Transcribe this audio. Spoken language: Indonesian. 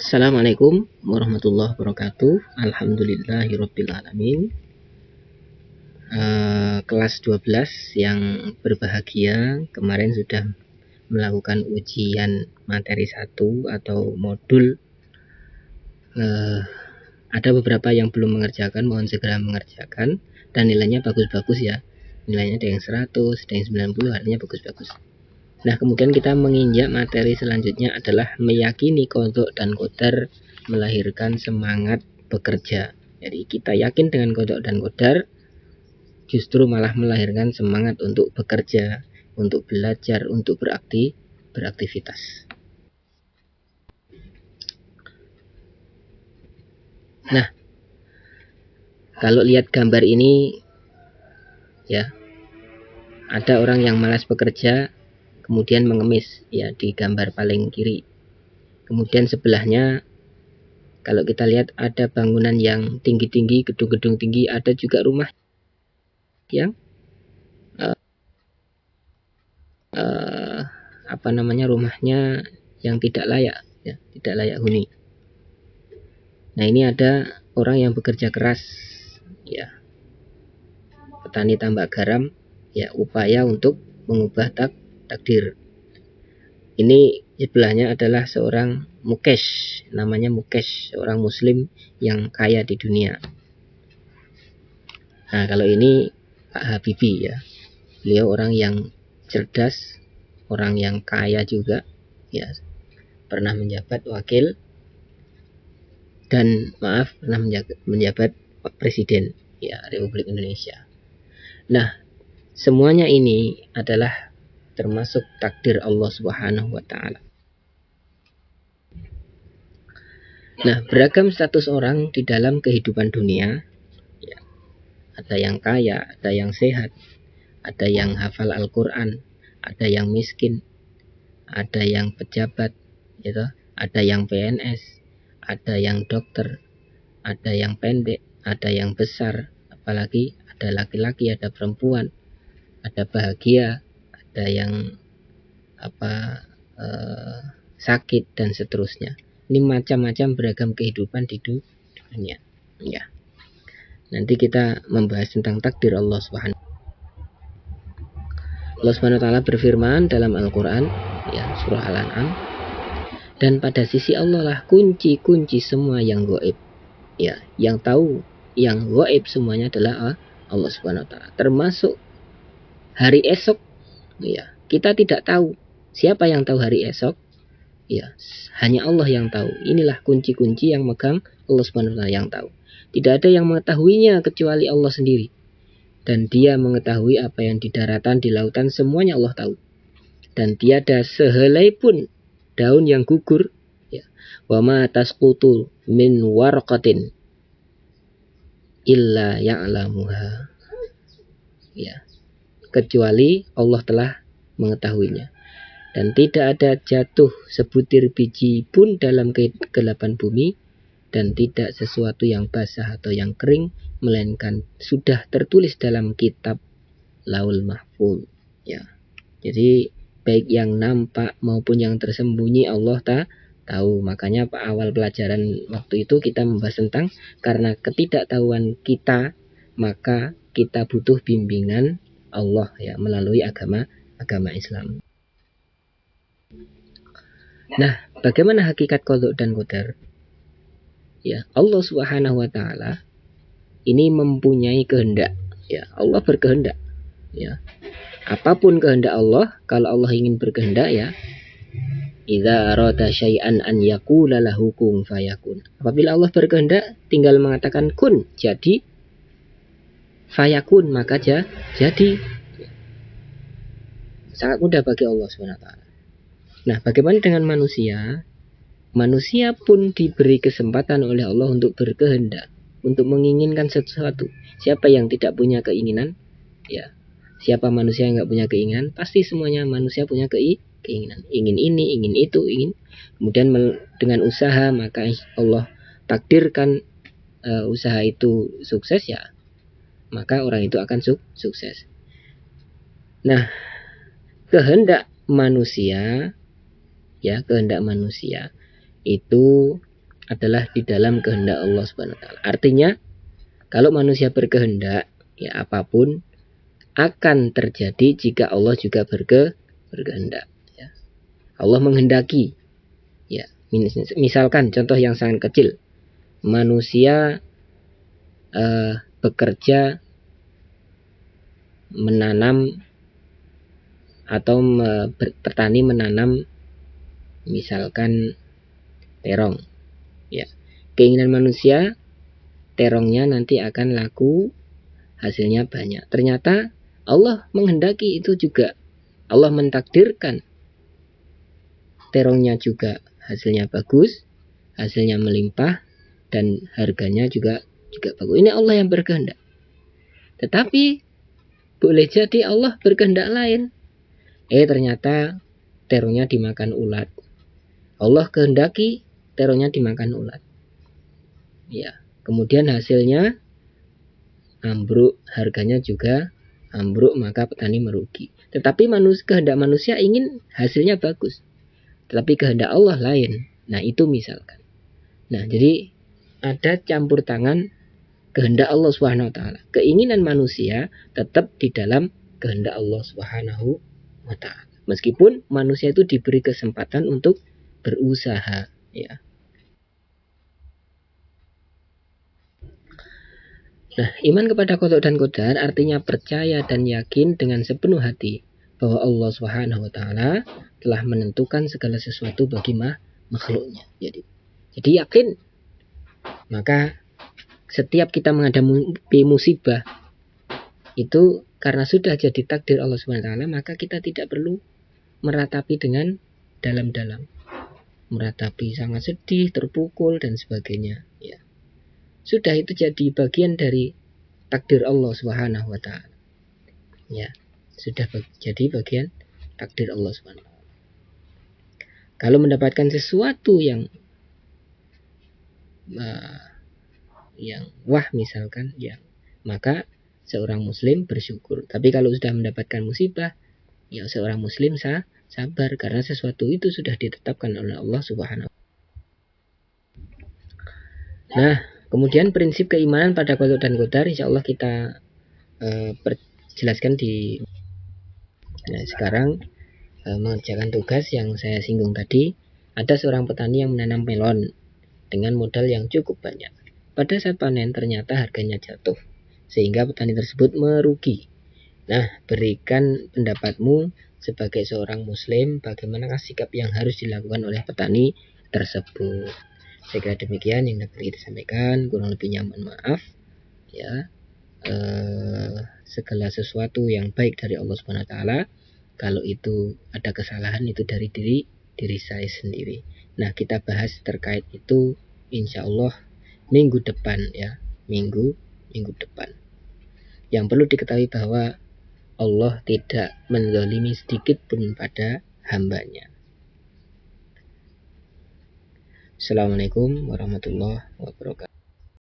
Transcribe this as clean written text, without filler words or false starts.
Assalamualaikum warahmatullahi wabarakatuh. Alhamdulillahirabbil alamin. Kelas 12 yang berbahagia kemarin sudah melakukan ujian materi 1 atau modul. Ada beberapa yang belum mengerjakan, mohon segera mengerjakan, dan nilainya bagus-bagus ya. Nilainya ada yang 100, ada yang 90, artinya bagus-bagus. Nah, kemudian kita menginjak materi selanjutnya adalah meyakini qadha dan qadar melahirkan semangat bekerja. Jadi kita yakin dengan qadha dan qadar justru malah melahirkan semangat untuk bekerja, untuk belajar, untuk beraktivitas. Nah, kalau lihat gambar ini ya, ada orang yang malas bekerja kemudian mengemis ya di gambar paling kiri. Kemudian sebelahnya kalau kita lihat ada bangunan yang tinggi-tinggi, gedung-gedung tinggi, ada juga rumah yang rumahnya yang tidak layak ya, tidak layak huni. Nah, ini ada orang yang bekerja keras ya, petani tambak garam ya, upaya untuk mengubah takdir. Ini sebelahnya adalah seorang Mukesh, namanya Mukesh, seorang muslim yang kaya di dunia. Nah, kalau ini Pak Habibie ya, beliau orang yang cerdas, orang yang kaya juga ya, pernah menjabat wakil dan pernah menjabat presiden ya Republik Indonesia. Nah, semuanya ini adalah termasuk takdir Allah Subhanahu wa taala. Nah, beragam status orang di dalam kehidupan dunia ya. Ada yang kaya, ada yang sehat, ada yang hafal Al-Quran, ada yang miskin, ada yang pejabat gitu, ada yang PNS, ada yang dokter, ada yang pendek, ada yang besar, apalagi ada laki-laki, ada perempuan, ada bahagia, ada yang sakit dan seterusnya. Ini macam-macam beragam kehidupan di dunia ya. Nanti kita membahas tentang takdir Allah Subhanahu. Allah Subhanahu wa taala berfirman dalam Al-Qur'an ya, surah Al-An'am, dan pada sisi Allah lah kunci-kunci semua yang gaib. Ya, yang tahu yang gaib semuanya adalah Allah Subhanahu wa taala. Termasuk hari esok ya. Kita tidak tahu. Siapa yang tahu hari esok? Ya, hanya Allah yang tahu. Inilah kunci-kunci yang megang Allah Subhanahu wa taala yang tahu. Tidak ada yang mengetahuinya kecuali Allah sendiri. Dan Dia mengetahui apa yang di daratan, di lautan, semuanya Allah tahu. Dan tiada sehelai pun daun yang gugur ya. Wa ma tasqutu min warqatin illa ya'lamuha. Ya. Kecuali Allah telah mengetahuinya. Dan tidak ada jatuh sebutir biji pun dalam kegelapan bumi, dan tidak sesuatu yang basah atau yang kering, melainkan sudah tertulis dalam kitab Laul Mahfuz ya. Jadi baik yang nampak maupun yang tersembunyi Allah tahu. Makanya awal pelajaran waktu itu kita membahas tentang karena ketidaktahuan kita, maka kita butuh bimbingan Allah ya melalui agama Islam. Nah, bagaimana hakikat qadha dan qadar? Ya, Allah Subhanahu wa taala ini mempunyai kehendak. Ya, Allah berkehendak. Ya. Apapun kehendak Allah, kalau Allah ingin berkehendak ya, idza arada syai'an an yaqula lahu kun fayakun. Apabila Allah berkehendak, tinggal mengatakan kun, jadi, fayakun, maka jadi. Sangat mudah bagi Allah Subhanahu wa taala. Nah, bagaimana dengan manusia? Manusia pun diberi kesempatan oleh Allah untuk berkehendak, untuk menginginkan sesuatu. Siapa yang tidak punya keinginan? Ya, siapa manusia yang nggak punya keinginan? Pasti semuanya manusia punya keinginan. Ingin ini, ingin itu, ingin. Kemudian dengan usaha, maka Allah takdirkan usaha itu sukses ya, maka orang itu akan sukses. Nah, kehendak manusia ya, kehendak manusia itu adalah di dalam kehendak Allah Subhanahu wa taala. Artinya kalau manusia berkehendak, ya apapun akan terjadi jika Allah juga berkehendak. Ya. Allah menghendaki. Ya, misalkan contoh yang sangat kecil, manusia bekerja menanam atau petani menanam misalkan terong. Ya, keinginan manusia terongnya nanti akan laku, hasilnya banyak. Ternyata Allah menghendaki itu juga. Allah mentakdirkan terongnya juga hasilnya bagus, hasilnya melimpah, dan harganya juga bagus. Ini Allah yang berkehendak. Tetapi boleh jadi Allah berkehendak lain. Ternyata terongnya dimakan ulat. Allah kehendaki terongnya dimakan ulat. Ya, kemudian hasilnya ambruk, harganya juga ambruk, maka petani merugi. Tetapi kehendak manusia ingin hasilnya bagus, tetapi kehendak Allah lain. Nah, itu misalkan. Nah, jadi ada campur tangan kehendak Allah Subhanahu wa taala. Keinginan manusia tetap di dalam kehendak Allah Subhanahu wa taala. Meskipun manusia itu diberi kesempatan untuk berusaha, ya. Nah, iman kepada qada dan qadar artinya percaya dan yakin dengan sepenuh hati bahwa Allah Subhanahu wa taala telah menentukan segala sesuatu bagi makhluknya. Jadi yakin. Maka setiap kita menghadapi musibah itu karena sudah jadi takdir Allah Subhanahu wa taala, maka kita tidak perlu meratapi dengan dalam-dalam. Meratapi sangat sedih, terpukul dan sebagainya, ya. Sudah itu jadi bagian dari takdir Allah Subhanahu wa taala. Ya, sudah jadi bagian takdir Allah Subhanahu wa taala. Kalau mendapatkan sesuatu yang wah misalkan, ya, maka seorang muslim bersyukur. Tapi kalau sudah mendapatkan musibah, ya seorang muslim sabar karena sesuatu itu sudah ditetapkan oleh Allah Subhanahu wa taala. Nah, kemudian prinsip keimanan pada qada dan qadar insyaallah kita jelaskan di sekarang mengerjakan tugas yang saya singgung tadi. Ada seorang petani yang menanam melon dengan modal yang cukup banyak. Pada saat panen ternyata harganya jatuh sehingga petani tersebut merugi. Nah, berikan pendapatmu sebagai seorang muslim, bagaimanakah sikap yang harus dilakukan oleh petani tersebut? Saya kira demikian yang dapat kita sampaikan. Kurang lebihnya mohon maaf, ya. Segala sesuatu yang baik dari Allah Subhanahu wa taala, kalau itu ada kesalahan itu dari diri saya sendiri. Nah, kita bahas terkait itu insyaallah minggu depan, ya. Minggu depan. Yang perlu diketahui bahwa Allah tidak menzalimi sedikit pun pada hambanya. Assalamualaikum warahmatullahi wabarakatuh.